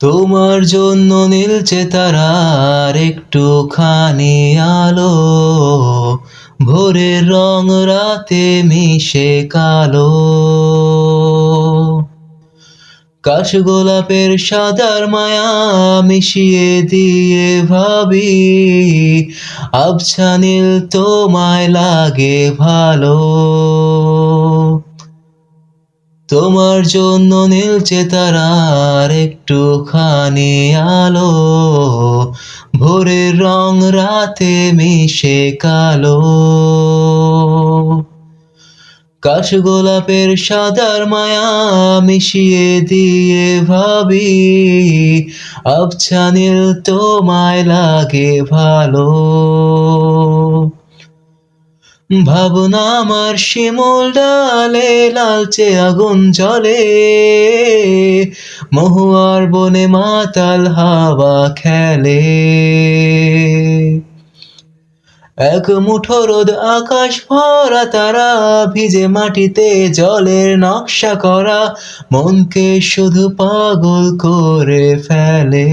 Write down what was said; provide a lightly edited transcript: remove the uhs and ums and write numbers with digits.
তোমার জন্য নীলচে তারার একটুখানি আলো, ভোরের রং রাতে মিশে কালো। কাশগোলাপের সাদার মায়া মিশিয়ে দিয়ে ভাবি, আবছা নীল তোমায় লাগে ভালো। তোমার জন্য নীলচে তারার একটুখানি আলো, ভোরের রং রাতে মিশে কালো। কাশগোলাপের সাদার মায়া মিশিয়ে দিয়ে ভাবি, আবছা নীল তোমায় লাগে ভালো। ভাবনা আমার শিমুল ডালে লালচে আগুন জ্বলে, মহুয়ার বনে মাতাল হাওয়া খেলে। এক মুঠো রোদ আকাশ ভরা তারা, ভিজে মাটিতে জলের নকশা করা, মনকে শুধু পাগল করে ফেলে।